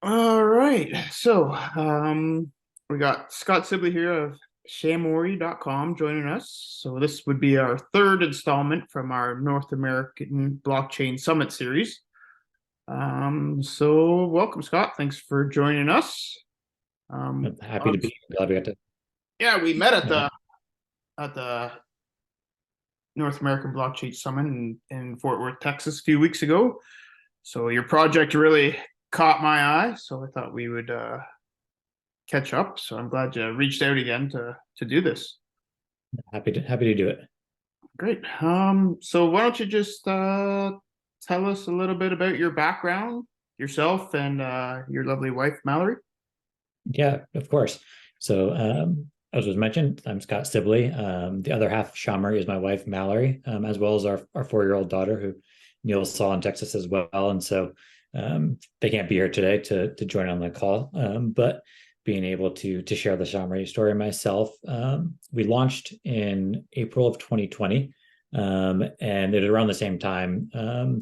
All right. We got Scott Sibley here of SHAmory.com joining us. So this would be our third installment from our North American Blockchain Summit series. So welcome, Scott. Thanks for joining us. I'm happy to be here. Glad we got to. Yeah, we met at Yeah, the North American Blockchain Summit in Fort Worth, Texas, a few weeks ago. So your project really caught my eye. So I thought we would catch up. So I'm glad you reached out again to do this. happy to do it. Great. So why don't you just tell us a little bit about your background, yourself, and your lovely wife, Mallory? Yeah, of course. So, as was mentioned, I'm Scott Sibley. The other half of SHAmory is my wife, Mallory, as well as our 4-year-old daughter, who Neil saw in Texas as well. And so they can't be here today to join on the call. But being able to share the SHAmory story myself, we launched in April of 2020. And it was around the same time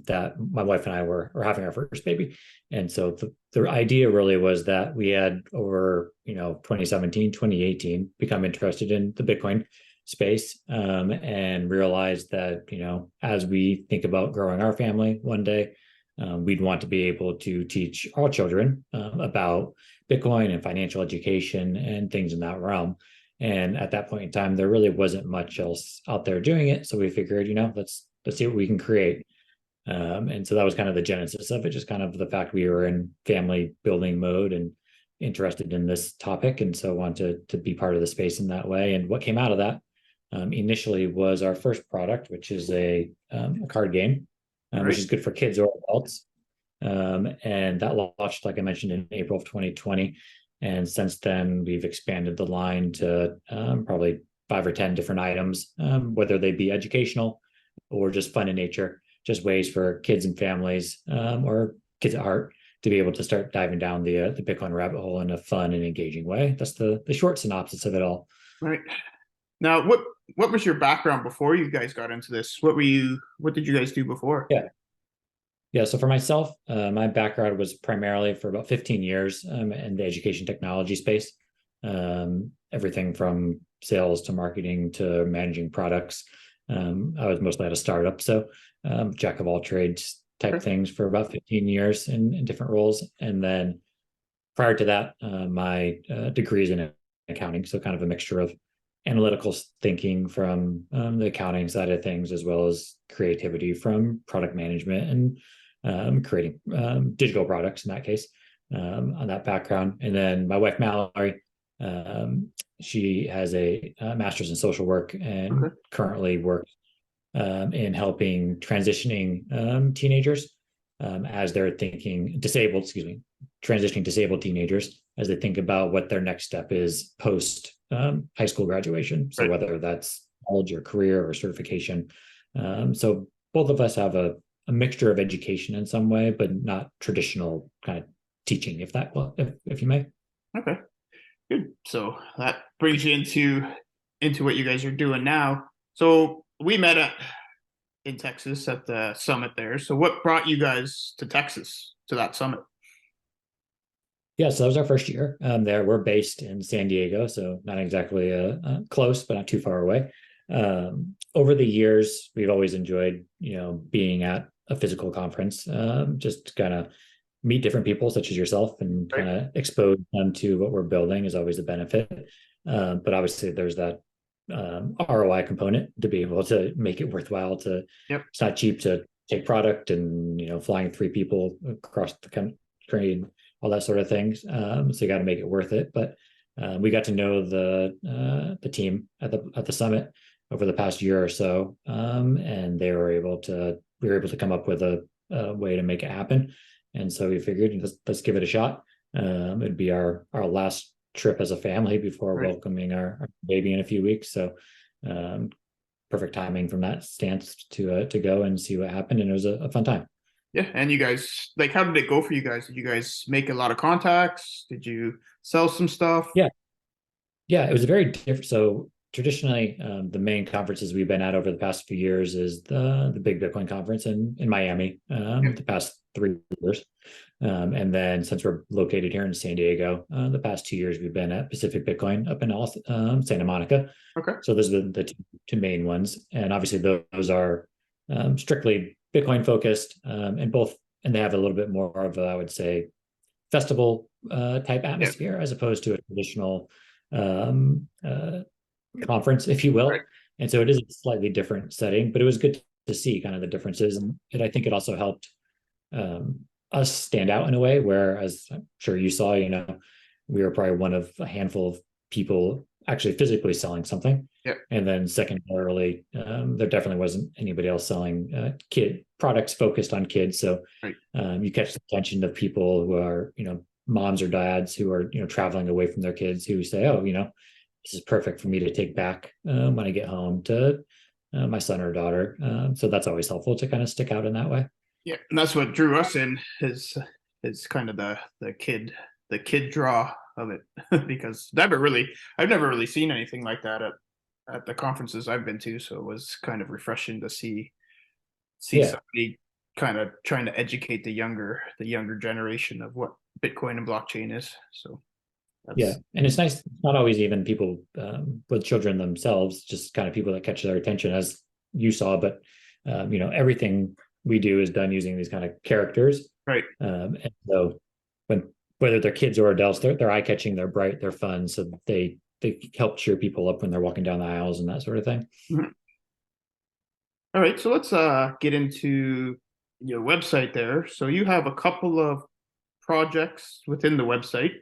that my wife and I were having our first baby. And so the idea really was that we had over, 2017, 2018, become interested in the Bitcoin space, and realized that, as we think about growing our family one day, we'd want to be able to teach our children about Bitcoin and financial education and things in that realm. And at that point in time, there really wasn't much else out there doing it. So we figured, let's see what we can create. And so that was kind of the genesis of it, just kind of the fact we were in family building mode and interested in this topic. And so wanted to be part of the space in that way. And what came out of that initially was our first product, which is a card game, which is good for kids or adults. And that launched, like I mentioned, in April of 2020. And since then, we've expanded the line to probably 5 or 10 different items, whether they be educational or just fun in nature, just ways for kids and families or kids at heart to be able to start diving down the Bitcoin rabbit hole in a fun and engaging way. That's the short synopsis of it all. Right. Now, what was your background before you guys got into this? What did you guys do before? Yeah. Yeah, so for myself, my background was primarily for about 15 years in the education technology space. Everything from sales to marketing to managing products. I was mostly at a startup, so jack of all trades type Okay. things for about 15 years in different roles. And then prior to that, my degree is in accounting, so kind of a mixture of analytical thinking from the accounting side of things, as well as creativity from product management and creating digital products in that case, on that background. And then my wife, Mallory, she has a master's in social work and Okay. currently works in helping transitioning teenagers as they're thinking disabled, excuse me, transitioning disabled teenagers as they think about what their next step is post high school graduation. So Right. whether that's college or career or certification. So both of us have a mixture of education in some way, but not traditional kind of teaching, if you may. Okay. Good. So that brings you into what you guys are doing now. So we met in Texas at the summit there. So what brought you guys to Texas to that summit? Yeah, so that was our first year there. We're based in San Diego, so not exactly close, but not too far away. Over the years, we've always enjoyed, being at a physical conference, just kind of meet different people, such as yourself, and Right. kind of expose them to what we're building is always a benefit. But obviously, there's that ROI component to be able to make it worthwhile. Yep. It's not cheap to take product and flying 3 people across the country and all that sort of things. So you got to make it worth it. But we got to know the team at the summit over the past year or so, and we were able to come up with a way to make it happen. And so we figured let's give it a shot. It'd be our last trip as a family before Right. welcoming our baby in a few weeks. So um, perfect timing from that stance to go and see what happened. And it was a fun time. Yeah. And you guys, like, how did it go for you guys? Did you guys make a lot of contacts? Did you sell some stuff? Yeah. Yeah, it was a very different. So traditionally, the main conferences we've been at over the past few years is the Big Bitcoin conference in Miami. Yep. The past 3 years, And then since we're located here in San Diego, the past 2 years we've been at Pacific Bitcoin up in Santa Monica. Okay. So those are the two main ones, and obviously those are strictly Bitcoin focused, and they have a little bit more of I would say festival type Yeah. atmosphere as opposed to a traditional um, conference, if you will. Right. And so it is a slightly different setting, but it was good to see kind of the differences, and I think it also helped um, us stand out in a way where, as I'm sure you saw, we were probably one of a handful of people actually physically selling something. Yeah. And then secondarily, there definitely wasn't anybody else selling kid products focused on kids. So Right. you catch the attention of people who are, moms or dads who are, traveling away from their kids who say, oh, this is perfect for me to take back when I get home to my son or daughter. So that's always helpful to kind of stick out in that way. Yeah, and that's what drew us in is kind of the kid draw of it because I've never really seen anything like that at the conferences I've been to, so it was kind of refreshing to see Yeah. somebody kind of trying to educate the younger generation of what Bitcoin and blockchain is. So Yeah, that's and it's nice. It's not always even people with children themselves, just kind of people that catch their attention, as you saw. But everything we do is done using these kind of characters, right. and so when whether they're kids or adults, they're eye catching, they're bright, they're fun, so they help cheer people up when they're walking down the aisles and that sort of thing. Mhm. All right, so let's get into your website there. So you have a couple of projects within the website.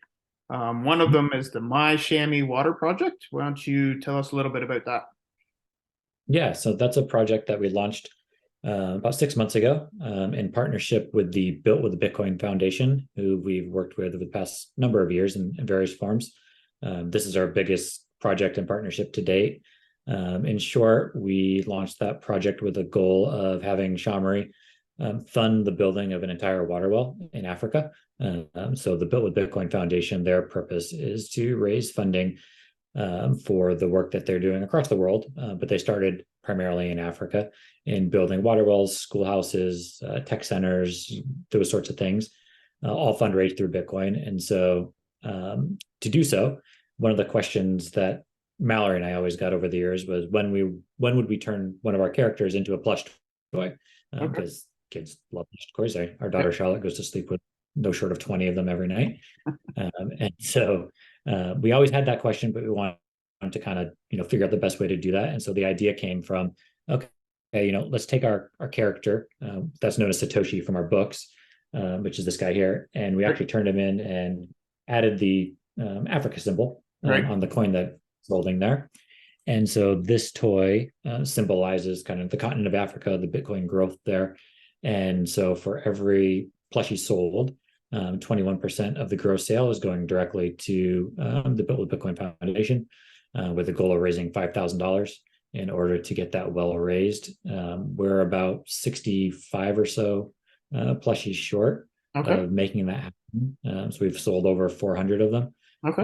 One of them is the My Chamois Water Project. Why don't you tell us a little bit about that? Yeah, so that's a project that we launched about 6 months ago in partnership with the Built with the Bitcoin Foundation, who we've worked with the past number of years in various forms. This is our biggest project and partnership to date. In short, we launched that project with a goal of having SHAmory fund the building of an entire water well in Africa. So the Built with Bitcoin Foundation, their purpose is to raise funding for the work that they're doing across the world, but they started primarily in Africa in building water wells, schoolhouses, tech centers, those sorts of things, all fundraised through Bitcoin. And so to do so, one of the questions that Mallory and I always got over the years was when would we turn one of our characters into a plush toy? Okay. Because kids love plush toys. Our daughter Charlotte goes to sleep with no short of 20 of them every night. And so we always had that question, but we wanted to kind of figure out the best way to do that. And so the idea came from, okay, let's take our character that's known as Satoshi from our books, which is this guy here, and we actually turned him in and added the Africa symbol Right. on the coin that's holding there. And so this toy symbolizes kind of the continent of Africa, the Bitcoin growth there. And so for every plushie sold, 21% of the gross sale is going directly to the Built with Bitcoin Foundation, with the goal of raising $5,000 in order to get that well raised. We're about 65 or so plushies short Okay. of making that happen. So we've sold over 400 of them Okay.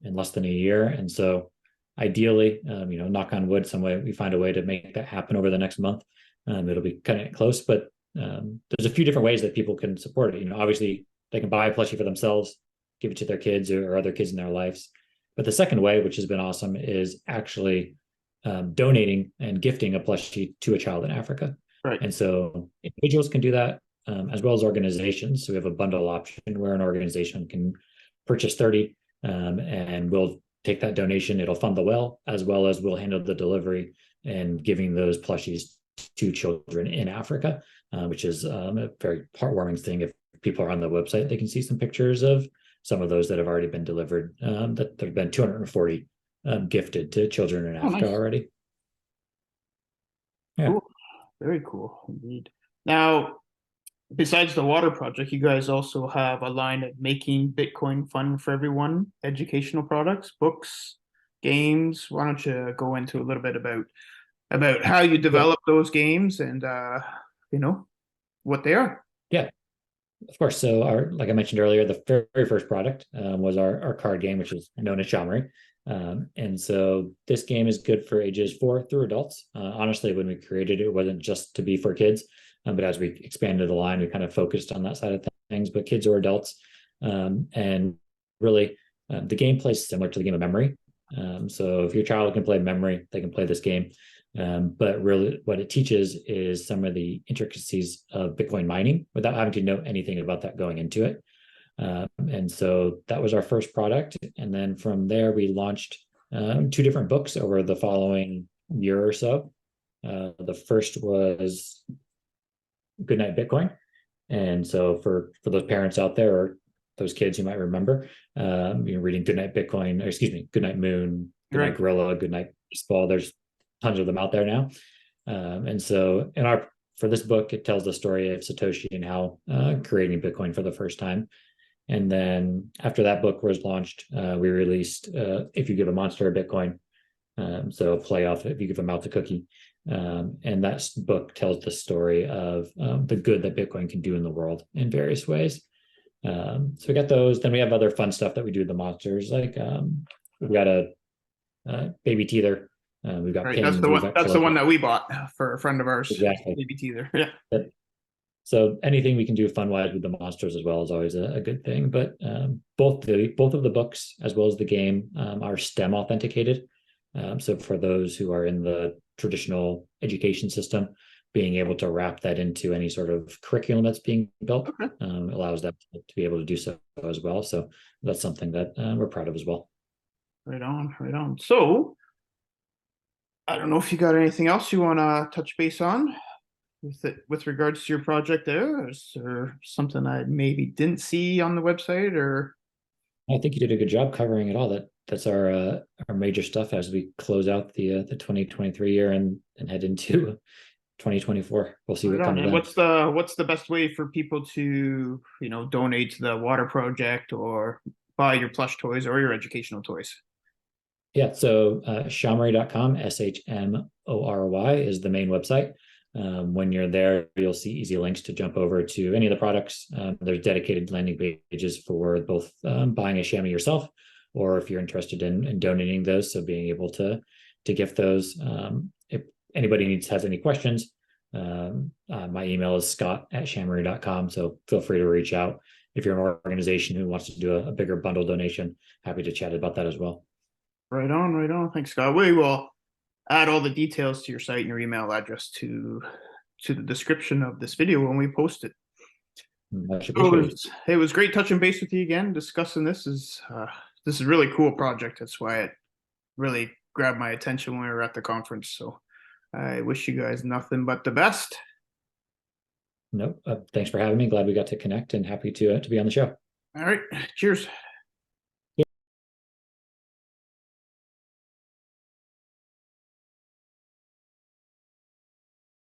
in less than a year. And so ideally, knock on wood, some way we find a way to make that happen over the next month. It'll be cutting it close, but there's a few different ways that people can support it. Obviously they can buy a plushie for themselves, give it to their kids or other kids in their lives. But the second way, which has been awesome, is actually donating and gifting a plushie to a child in Africa. Right. And so individuals can do that as well as organizations. So we have a bundle option where an organization can purchase 30 and we'll take that donation. It'll fund the well as we'll handle the delivery and giving those plushies to children in Africa, which is a very heartwarming thing. If people are on the website, they can see some pictures of some of those that have already been delivered. That there have been 240 gifted to children in Africa nice. already. Yeah. Cool. Very cool indeed. Now, besides the water project, you guys also have a line of making Bitcoin fun for everyone, educational products, books, games. Why don't you go into a little bit about how you develop those games and what they are? Yeah, of course. So like I mentioned earlier, the very first product was our card game, which is known as SHAmory. And so this game is good for ages 4 through adults. Honestly, when we created it, it wasn't just to be for kids, but as we expanded the line, we kind of focused on that side of things, but kids or adults. And really, the gameplay is similar to the game of memory. So if your child can play memory, they can play this game. But really, what it teaches is some of the intricacies of Bitcoin mining without having to know anything about that going into it. And so that was our first product. And then from there, we launched 2 different books over the following year or so. The first was Goodnight Bitcoin. And so for those parents out there or those kids who might remember, you're reading Goodnight Bitcoin, or excuse me, Goodnight Moon, Goodnight Right. Gorilla, Goodnight Baseball. There's tons of them out there now. And so for this book, it tells the story of Satoshi and how creating Bitcoin for the first time. And then after that book was launched, we released If You Give a Monster a Bitcoin. So play off If You Give a Mouth a Cookie. And that book tells the story of the good that Bitcoin can do in the world in various ways. So we got those. Then we have other fun stuff that we do with the monsters, like we've got a baby teether. We've got Right. pins. That's the one that we bought for a friend of ours. Exactly. Maybe teether. Yeah. So anything we can do fun wise with the monsters as well is always a good thing. But both of the books as well as the game are STEM authenticated. So for those who are in the traditional education system, being able to wrap that into any sort of curriculum that's being built allows them to be able to do so as well. So that's something that we're proud of as well. Right on, right on. So I don't know if you got anything else you want to touch base on with regards to your project there. Is there something I maybe didn't see on the website or? I think you did a good job covering it all. That's our major stuff as we close out the 2023 year and head into 2024. We'll see what comes of And that. what's the best way for people to donate to the water project or buy your plush toys or your educational toys? Yeah, so SHAmory.com, SHMORY is the main website. When you're there, you'll see easy links to jump over to any of the products. There's dedicated landing pages for both buying a chamois yourself, or if you're interested in donating those, so being able to gift those. If anybody has any questions, my email is scott@shamory.com, so feel free to reach out. If you're an organization who wants to do a bigger bundle donation, happy to chat about that as well. Right on, right on. Thanks, Scott. We will add all the details to your site and your email address to the description of this video when we post it. Much appreciated. It was great touching base with you again. Discussing this is a really cool project. That's why it really grabbed my attention when we were at the conference. So I wish you guys nothing but the best. Nope. Thanks for having me. Glad we got to connect and happy to be on the show. All right. Cheers.